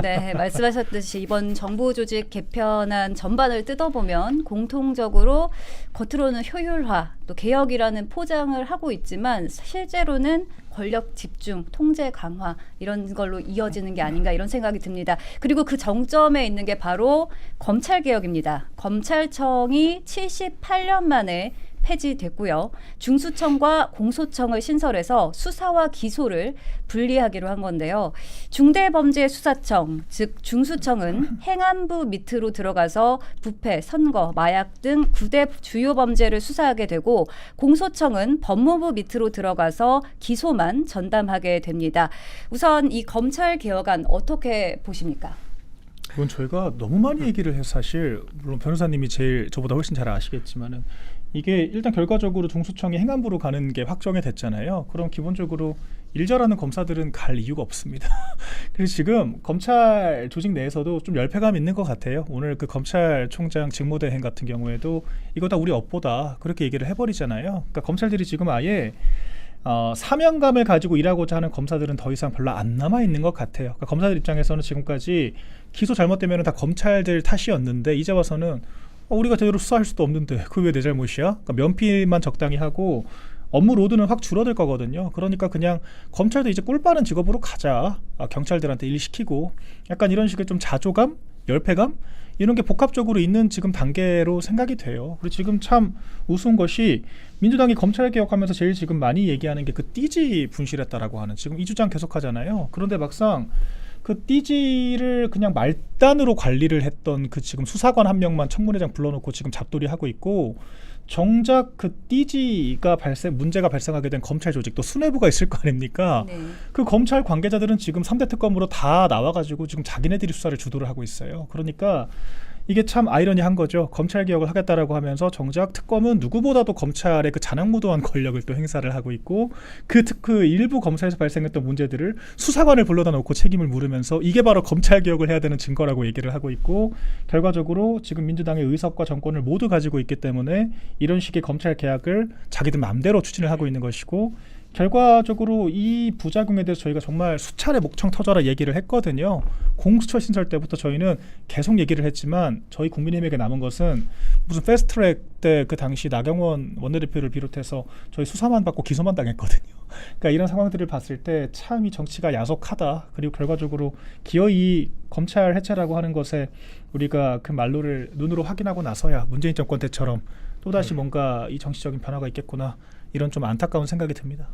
네, 말씀하셨듯이 이번 정부 조직 개편안 전반을 뜯어보면 공통적으로 겉으로는 효율화, 또 개혁이라는 포장을 하고 있지만 실제로는 권력 집중, 통제 강화 이런 걸로 이어지는 게 아닌가 이런 생각이 듭니다. 그리고 그 정점에 있는 게 바로 검찰 개혁입니다. 검찰청이 78년 만에 폐지됐고요. 중수청과 공소청을 신설해서 수사와 기소를 분리하기로 한 건데요. 중대범죄수사청, 즉 중수청은 행안부 밑으로 들어가서 부패, 선거, 마약 등 9대 주요 범죄를 수사하게 되고 공소청은 법무부 밑으로 들어가서 기소만 전담하게 됩니다. 우선 이 검찰 개혁안 어떻게 보십니까? 이건 저희가 너무 많이 얘기를 해서 사실 물론 변호사님이 제일 저보다 훨씬 잘 아시겠지만은 이게 일단 결과적으로 중수청이 행안부로 가는 게 확정이 됐잖아요. 그럼 기본적으로 일 잘하는 검사들은 갈 이유가 없습니다. 그래서 지금 검찰 조직 내에서도 좀 열패감 있는 것 같아요. 오늘 그 검찰총장 직무대행 같은 경우에도 이거 다 우리 업보다 그렇게 얘기를 해버리잖아요. 그러니까 검찰들이 지금 아예 사명감을 가지고 일하고자 하는 검사들은 더 이상 별로 안 남아 있는 것 같아요. 그러니까 검사들 입장에서는 지금까지 기소 잘못되면 다 검찰들 탓이었는데 이제 와서는 우리가 제대로 수사할 수도 없는데 그게 왜 내 잘못이야? 그러니까 면피만 적당히 하고 업무 로드는 확 줄어들 거거든요. 그러니까 그냥 검찰도 이제 꿀 빠는 직업으로 가자. 경찰들한테 일 시키고 약간 이런 식의 좀 자조감, 열패감 이런 게 복합적으로 있는 지금 단계로 생각이 돼요. 그리고 지금 참 우스운 것이 민주당이 검찰 개혁하면서 제일 지금 많이 얘기하는 게 그 띠지 분실했다라고 하는 지금 이 주장 계속하잖아요. 그런데 막상 그 띠지를 그냥 말단으로 관리를 했던 그 지금 수사관 한 명만 청문회장 불러놓고 지금 잡돌이 하고 있고 정작 그 띠지가 문제가 발생하게 된 검찰 조직도 수뇌부가 있을 거 아닙니까? 네. 그 검찰 관계자들은 지금 3대 특검으로 다 나와가지고 지금 자기네들이 수사를 주도를 하고 있어요. 그러니까 이게 참 아이러니한 거죠. 검찰 개혁을 하겠다라고 하면서 정작 특검은 누구보다도 검찰의 그 자랑무도한 권력을 또 행사를 하고 있고 그 일부 검사에서 발생했던 문제들을 수사관을 불러다 놓고 책임을 물으면서 이게 바로 검찰 개혁을 해야 되는 증거라고 얘기를 하고 있고 결과적으로 지금 민주당의 의석과 정권을 모두 가지고 있기 때문에 이런 식의 검찰 개혁을 자기들 마음대로 추진을 하고 있는 것이고 결과적으로 이 부작용에 대해서 저희가 정말 수차례 목청 터져라 얘기를 했거든요. 공수처 신설 때부터 저희는 계속 얘기를 했지만 저희 국민의힘에게 남은 것은 무슨 패스트트랙 때 그 당시 나경원 원내대표를 비롯해서 저희 수사만 받고 기소만 당했거든요. 그러니까 이런 상황들을 봤을 때 참 이 정치가 야속하다. 그리고 결과적으로 기어이 검찰 해체라고 하는 것에 우리가 그 말로를 눈으로 확인하고 나서야 문재인 정권 때처럼 또다시 뭔가 이 정치적인 변화가 있겠구나. 이런 좀 안타까운 생각이 듭니다.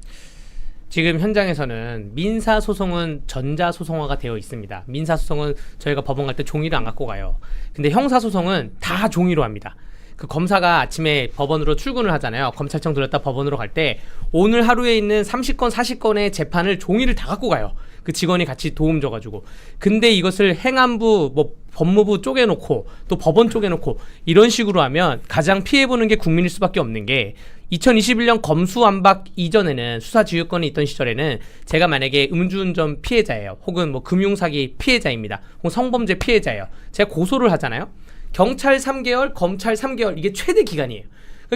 지금 현장에서는 민사소송은 전자소송화가 되어 있습니다. 민사소송은 저희가 법원 갈 때 종이를 안 갖고 가요. 근데 형사소송은 다 종이로 합니다. 그 검사가 아침에 법원으로 출근을 하잖아요. 검찰청 들렸다 법원으로 갈 때 오늘 하루에 있는 30건 40건의 재판을 종이를 다 갖고 가요. 그 직원이 같이 도움 줘가지고. 근데 이것을 행안부 법무부 쪼개놓고 또 법원 쪼개놓고 이런 식으로 하면 가장 피해보는 게 국민일 수밖에 없는 게 2021년 검수완박 이전에는 수사지휘권이 있던 시절에는 제가 만약에 음주운전 피해자예요. 혹은 금융사기 피해자입니다. 혹은 성범죄 피해자예요. 제가 고소를 하잖아요. 경찰 3개월, 검찰 3개월 이게 최대 기간이에요.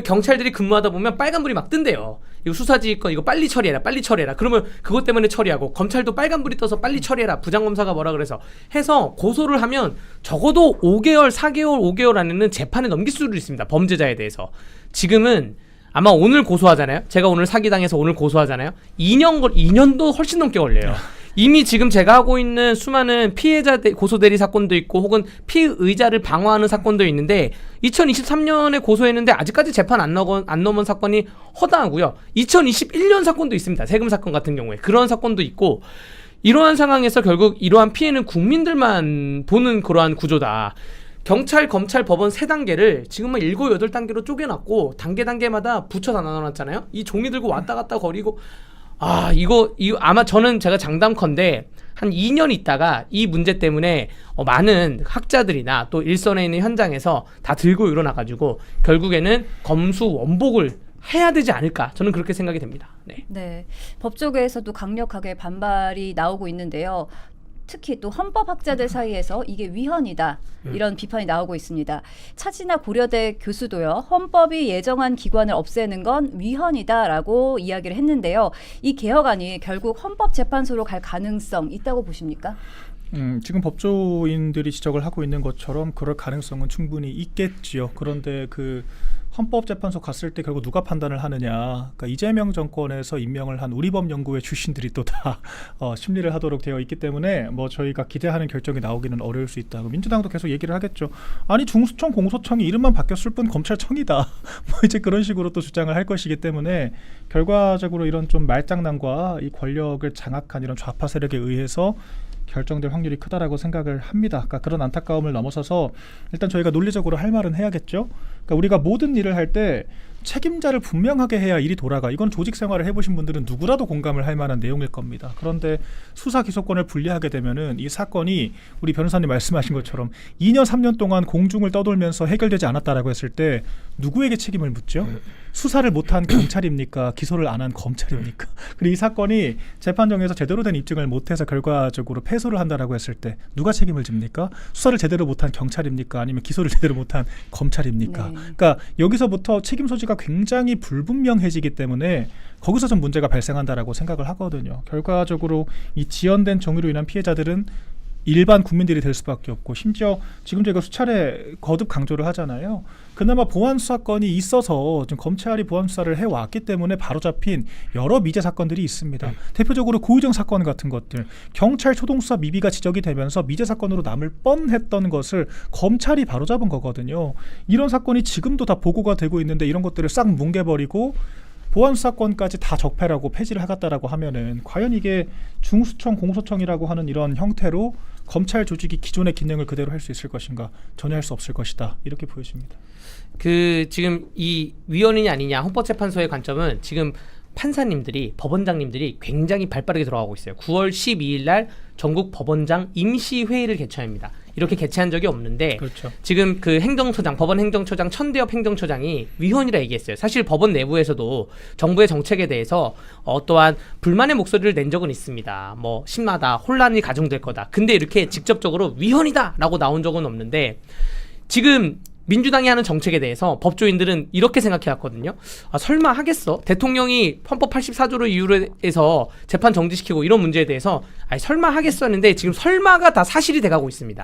경찰들이 근무하다 보면 빨간불이 막 뜬대요. 이거 수사지휘권 이거 빨리 처리해라 빨리 처리해라. 그러면 그것 때문에 처리하고 검찰도 빨간불이 떠서 빨리 처리해라. 부장검사가 뭐라 그래서 해서 고소를 하면 적어도 5개월 4개월 5개월 안에는 재판에 넘길 수도 있습니다. 범죄자에 대해서. 지금은 아마 오늘 고소하잖아요. 제가 오늘 사기당해서 오늘 고소하잖아요. 2년도 훨씬 넘게 걸려요. 이미 지금 제가 하고 있는 수많은 피해자 고소대리 사건도 있고 혹은 피의자를 방어하는 사건도 있는데 2023년에 고소했는데 아직까지 재판 안 넘은 사건이 허다하고요. 2021년 사건도 있습니다. 세금 사건 같은 경우에. 그런 사건도 있고 이러한 상황에서 결국 이러한 피해는 국민들만 보는 그러한 구조다. 경찰, 검찰, 법원 3단계를 지금은 7, 8단계로 쪼개놨고 단계마다 붙여 다 나눠놨잖아요. 이 종이 들고 왔다 갔다 거리고 이거 아마 제가 장담컨대 한 2년 있다가 이 문제 때문에 많은 학자들이나 또 일선에 있는 현장에서 다 들고 일어나가지고 결국에는 검수 원복을 해야 되지 않을까 저는 그렇게 생각이 됩니다. 네. 네, 법조계에서도 강력하게 반발이 나오고 있는데요. 특히 또 헌법학자들 사이에서 이게 위헌이다 이런 비판이 나오고 있습니다. 차진아 고려대 교수도요. 헌법이 예정한 기관을 없애는 건 위헌이다라고 이야기를 했는데요. 이 개혁안이 결국 헌법재판소로 갈 가능성 있다고 보십니까? 지금 법조인들이 지적을 하고 있는 것처럼 그럴 가능성은 충분히 있겠지요. 그런데 그 헌법재판소 갔을 때 결국 누가 판단을 하느냐. 그러니까 이재명 정권에서 임명을 한 우리법연구회 출신들이 또 다 심리를 하도록 되어 있기 때문에 뭐 저희가 기대하는 결정이 나오기는 어려울 수 있다. 민주당도 계속 얘기를 하겠죠. 아니 중수청, 공소청이 이름만 바뀌었을 뿐 검찰청이다. 뭐 이제 그런 식으로 또 주장을 할 것이기 때문에 결과적으로 이런 좀 말장난과 이 권력을 장악한 이런 좌파 세력에 의해서 결정될 확률이 크다라고 생각을 합니다. 그러니까 그런 안타까움을 넘어서서 일단 저희가 논리적으로 할 말은 해야겠죠. 그러니까 우리가 모든 일을 할 때 책임자를 분명하게 해야 일이 돌아가. 이건 조직 생활을 해보신 분들은 누구라도 공감을 할 만한 내용일 겁니다. 그런데 수사 기소권을 분리하게 되면은 이 사건이 우리 변호사님 말씀하신 것처럼 2년 3년 동안 공중을 떠돌면서 해결되지 않았다라고 했을 때 누구에게 책임을 묻죠? 수사를 못한 경찰입니까? 기소를 안 한 검찰입니까? 그리고 이 사건이 재판정에서 제대로 된 입증을 못해서 결과적으로 패소를 한다라고 했을 때 누가 책임을 집니까? 수사를 제대로 못한 경찰입니까? 아니면 기소를 제대로 못한 검찰입니까? 네. 그러니까 여기서부터 책임 소지가 굉장히 불분명해지기 때문에 거기서 좀 문제가 발생한다라고 생각을 하거든요. 결과적으로 이 지연된 정의로 인한 피해자들은 일반 국민들이 될 수밖에 없고, 심지어 지금 저희가 수차례 거듭 강조를 하잖아요. 그나마 보안 수사권이 있어서 지금 검찰이 보안 수사를 해왔기 때문에 바로잡힌 여러 미제 사건들이 있습니다. 대표적으로 고의정 사건 같은 것들, 경찰 초동수사 미비가 지적이 되면서 미제 사건으로 남을 뻔했던 것을 검찰이 바로잡은 거거든요. 이런 사건이 지금도 다 보고가 되고 있는데 이런 것들을 싹 뭉개버리고 보안수사권까지 다 적폐라고 폐지를 하겠다라고 하면은 과연 이게 중수청, 공소청이라고 하는 이런 형태로 검찰 조직이 기존의 기능을 그대로 할 수 있을 것인가? 전혀 할 수 없을 것이다. 이렇게 보여집니다. 그 지금 이 위헌이냐 아니냐 헌법재판소의 관점은 지금 판사님들이, 법원장님들이 굉장히 발빠르게 들어가고 있어요. 9월 12일 날 전국 법원장 임시회의를 개최합니다. 이렇게 개최한 적이 없는데 그렇죠. 지금 그 행정처장, 법원 행정처장, 천대엽 행정처장이 위헌이라 얘기했어요. 사실 법원 내부에서도 정부의 정책에 대해서 또한 불만의 목소리를 낸 적은 있습니다. 뭐 심하다, 혼란이 가중될 거다. 근데 이렇게 직접적으로 위헌이다라고 나온 적은 없는데 지금 민주당이 하는 정책에 대해서 법조인들은 이렇게 생각해왔거든요. 아, 설마 하겠어? 대통령이 헌법 84조를 이유로 해서 재판 정지시키고 이런 문제에 대해서 설마 하겠어 했는데 지금 설마가 다 사실이 돼가고 있습니다.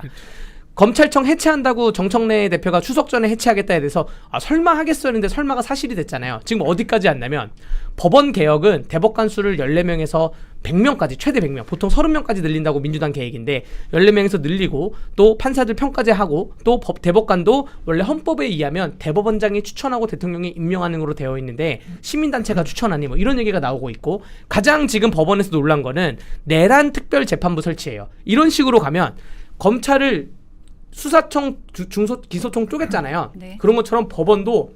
검찰청 해체한다고 정청래 대표가 추석 전에 해체하겠다에 대해서 설마 하겠어 했는데 설마가 사실이 됐잖아요. 지금 어디까지 왔냐면 법원 개혁은 대법관 수를 14명에서 100명까지, 최대 100명, 보통 30명까지 늘린다고 민주당 계획인데 14명에서 늘리고 또 판사들 평가제 하고 또 대법관도 원래 헌법에 의하면 대법원장이 추천하고 대통령이 임명하는 걸로 되어 있는데 시민단체가 추천하니 뭐 이런 얘기가 나오고 있고, 가장 지금 법원에서 놀란 거는 내란 특별재판부 설치예요. 이런 식으로 가면 검찰을 수사청, 기소청 쪼갰잖아요. 네. 그런 것처럼 법원도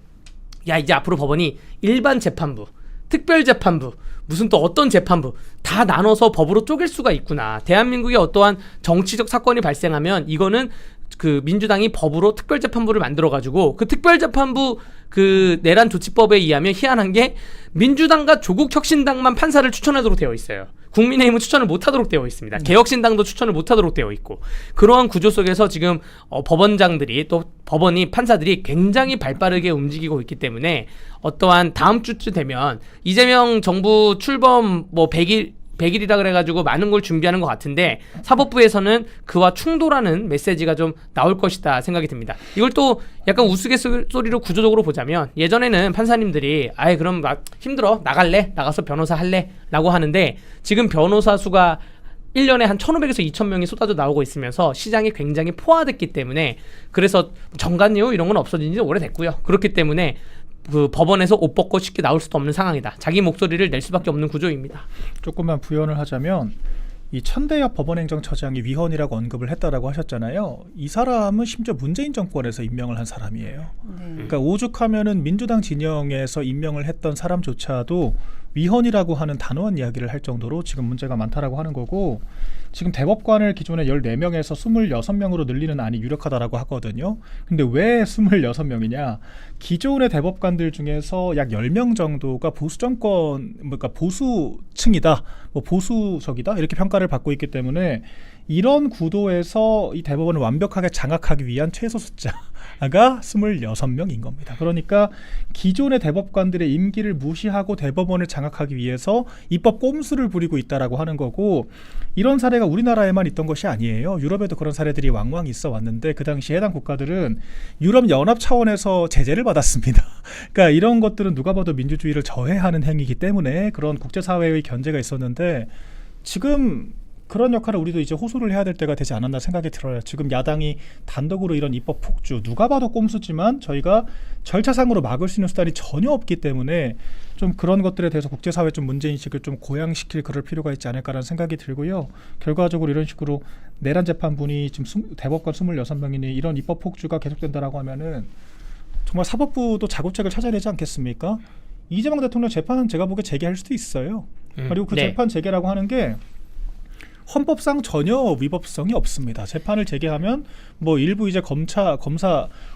야 이제 앞으로 법원이 일반 재판부, 특별재판부, 무슨 또 어떤 재판부 다 나눠서 법으로 쪼갤 수가 있구나. 대한민국에 어떠한 정치적 사건이 발생하면 이거는 그 민주당이 법으로 특별재판부를 만들어가지고 그 특별재판부 그 내란 조치법에 의하면 희한한 게 민주당과 조국혁신당만 판사를 추천하도록 되어 있어요. 국민의힘은 추천을 못하도록 되어 있습니다. 개혁신당도 추천을 못하도록 되어 있고, 그러한 구조 속에서 지금 법원장들이 또 법원이 판사들이 굉장히 발빠르게 움직이고 있기 때문에 어떠한 다음 주쯤 되면 이재명 정부 출범 뭐 100일이라 그래가지고 많은 걸 준비하는 것 같은데 사법부에서는 그와 충돌하는 메시지가 좀 나올 것이다 생각이 듭니다. 이걸 또 약간 우스갯소리로 구조적으로 보자면 예전에는 판사님들이 아예 그럼 막 힘들어 나갈래? 나가서 변호사 할래? 라고 하는데 지금 변호사 수가 1년에 한 1,500에서 2,000명이 쏟아져 나오고 있으면서 시장이 굉장히 포화됐기 때문에, 그래서 정관예우 이런 건 없어진 지 오래됐고요. 그렇기 때문에 그 법원에서 옷 벗고 쉽게 나올 수도 없는 상황이다. 자기 목소리를 낼 수밖에 없는 구조입니다. 조금만 부연을 하자면 이 천대엽 법원행정처장이 위헌이라고 언급을 했다라고 하셨잖아요. 이 사람은 심지어 문재인 정권에서 임명을 한 사람이에요. 네. 그러니까 오죽하면은 민주당 진영에서 임명을 했던 사람조차도 위헌이라고 하는 단호한 이야기를 할 정도로 지금 문제가 많다라고 하는 거고, 지금 대법관을 기존에 14명에서 26명으로 늘리는 안이 유력하다라고 하거든요. 근데 왜 26명이냐? 기존의 대법관들 중에서 약 10명 정도가 보수 정권, 그러니까 보수층이다, 뭐 보수적이다 이렇게 평가를 받고 있기 때문에 이런 구도에서 이 대법원을 완벽하게 장악하기 위한 최소 숫자가 26명인 겁니다. 그러니까 기존의 대법관들의 임기를 무시하고 대법원을 장악하기 위해서 입법 꼼수를 부리고 있다라고 하는 거고, 이런 사례가 우리나라에만 있던 것이 아니에요. 유럽에도 그런 사례들이 왕왕 있어 왔는데 그 당시 해당 국가들은 유럽 연합 차원에서 제재를 받았습니다. 그러니까 이런 것들은 누가 봐도 민주주의를 저해하는 행위이기 때문에 그런 국제사회의 견제가 있었는데, 지금 그런 역할을 우리도 이제 호소를 해야 될 때가 되지 않았나 생각이 들어요. 지금 야당이 단독으로 이런 입법 폭주, 누가 봐도 꼼수지만 저희가 절차상으로 막을 수 있는 수단이 전혀 없기 때문에 좀 그런 것들에 대해서 국제사회 좀 문제인식을 좀 고양시킬 그럴 필요가 있지 않을까라는 생각이 들고요. 결과적으로 이런 식으로 내란 재판분이 지금 대법관 26명이니 이런 입법 폭주가 계속된다라고 하면은 정말 사법부도 자구책을 찾아야 되지 않겠습니까? 이재명 대통령 재판은 제가 보기에 재개할 수도 있어요. 그리고 그 네. 재판 재개라고 하는 게 헌법상 전혀 위법성이 없습니다. 재판을 재개하면 뭐 일부 이제 검사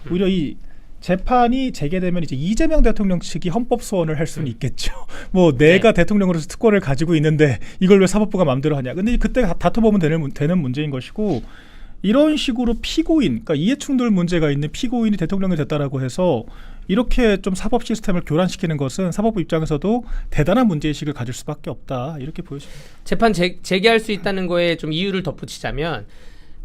오히려 이 재판이 재개되면 이제 이재명 대통령 측이 헌법 소원을 할 수는 있겠죠. 뭐 내가 대통령으로서 특권을 가지고 있는데 이걸 왜 사법부가 마음대로 하냐. 근데 그때 다퉈보면 되는 문제인 것이고, 이런 식으로 피고인, 그러니까 이해충돌 문제가 있는 피고인이 대통령이 됐다라고 해서 이렇게 좀 사법 시스템을 교란시키는 것은 사법부 입장에서도 대단한 문제의식을 가질 수밖에 없다, 이렇게 보여집니다. 재판 재개할 수 있다는 거에 좀 이유를 덧붙이자면,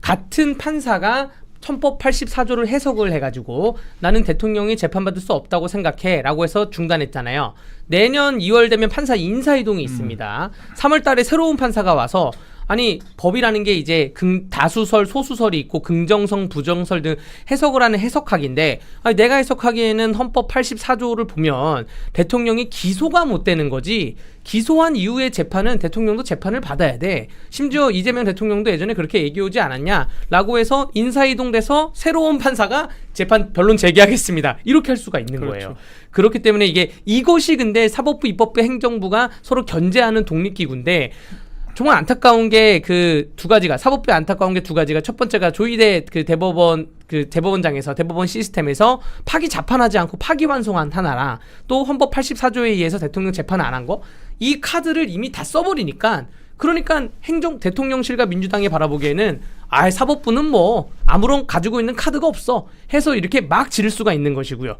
같은 판사가 헌법 84조를 해석을 해가지고 나는 대통령이 재판받을 수 없다고 생각해 라고 해서 중단했잖아요. 내년 2월 되면 판사 인사이동이 있습니다. 3월 달에 새로운 판사가 와서, 아니 법이라는 게 이제 다수설 소수설이 있고 긍정설 부정설 등 해석을 하는 해석학인데, 아니 내가 해석하기에는 헌법 84조를 보면 대통령이 기소가 못 되는 거지, 기소한 이후의 재판은 대통령도 재판을 받아야 돼. 심지어 이재명 대통령도 예전에 그렇게 얘기하지 않았냐 라고 해서 인사이동돼서 새로운 판사가 재판 변론 재개하겠습니다 이렇게 할 수가 있는 그렇죠. 거예요. 그렇기 때문에 이것이 근데 사법부 입법부 행정부가 서로 견제하는 독립기구인데, 정말 안타까운 게 그 두 가지가, 사법부에 안타까운 게 두 가지가, 첫 번째가 조희대 그 대법원장에서 대법원 시스템에서 파기 자판하지 않고 파기환송한 하나랑, 또 헌법 84조에 의해서 대통령 재판 안 한 거, 이 카드를 이미 다 써버리니까, 그러니까 대통령실과 민주당이 바라보기에는 사법부는 뭐 아무런 가지고 있는 카드가 없어 해서 이렇게 막 지를 수가 있는 것이고요.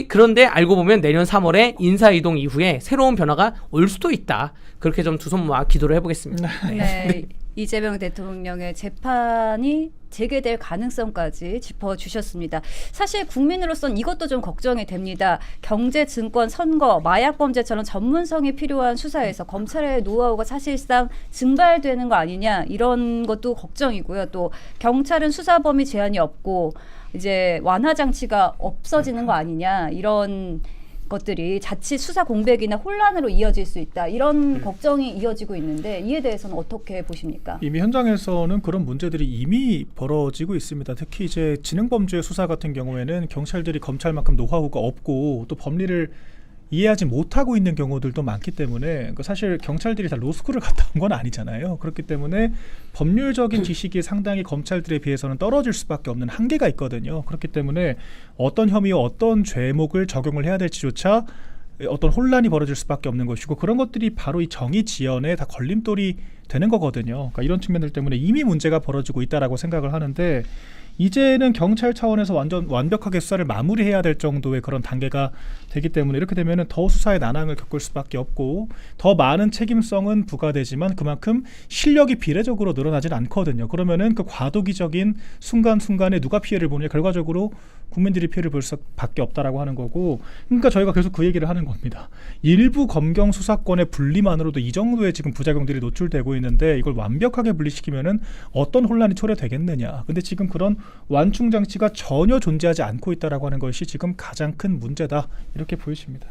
그런데 알고 보면 내년 3월에 인사이동 이후에 새로운 변화가 올 수도 있다. 그렇게 좀 두 손 모아 기도를 해보겠습니다. 네. 이재명 대통령의 재판이 재개될 가능성까지 짚어주셨습니다. 사실 국민으로서는 이것도 좀 걱정이 됩니다. 경제, 증권, 선거, 마약 범죄처럼 전문성이 필요한 수사에서 검찰의 노하우가 사실상 증발되는 거 아니냐, 이런 것도 걱정이고요. 또 경찰은 수사 범위 제한이 없고 이제 완화 장치가 없어지는 거 아니냐, 이런 것들이 자칫 수사 공백이나 혼란으로 이어질 수 있다, 이런 걱정이 이어지고 있는데, 이에 대해서는 어떻게 보십니까? 이미 현장에서는 그런 문제들이 이미 벌어지고 있습니다. 특히 이제 지능범죄 수사 같은 경우에는 경찰들이 검찰만큼 노하우가 없고 또 법리를 이해하지 못하고 있는 경우들도 많기 때문에, 사실 경찰들이 다 로스쿨을 갔다 온 건 아니잖아요. 그렇기 때문에 법률적인 지식이 상당히 검찰들에 비해서는 떨어질 수밖에 없는 한계가 있거든요. 그렇기 때문에 어떤 혐의와 어떤 죄목을 적용을 해야 될지조차 어떤 혼란이 벌어질 수밖에 없는 것이고, 그런 것들이 바로 이 정의 지연에 다 걸림돌이 되는 거거든요. 그러니까 이런 측면들 때문에 이미 문제가 벌어지고 있다라고 생각을 하는데, 이제는 경찰 차원에서 완전 완벽하게 수사를 마무리해야 될 정도의 그런 단계가 되기 때문에, 이렇게 되면은 더 수사의 난항을 겪을 수밖에 없고 더 많은 책임성은 부과되지만 그만큼 실력이 비례적으로 늘어나진 않거든요. 그러면은 그 과도기적인 순간순간에 누가 피해를 보느냐, 결과적으로 국민들이 피해를 볼 수밖에 없다라고 하는 거고, 그러니까 저희가 계속 그 얘기를 하는 겁니다. 일부 검경 수사권의 분리만으로도 이 정도의 지금 부작용들이 노출되고 있는데, 이걸 완벽하게 분리시키면은 어떤 혼란이 초래되겠느냐. 근데 지금 그런 완충 장치가 전혀 존재하지 않고 있다라고 하는 것이 지금 가장 큰 문제다, 이렇게 보여집니다.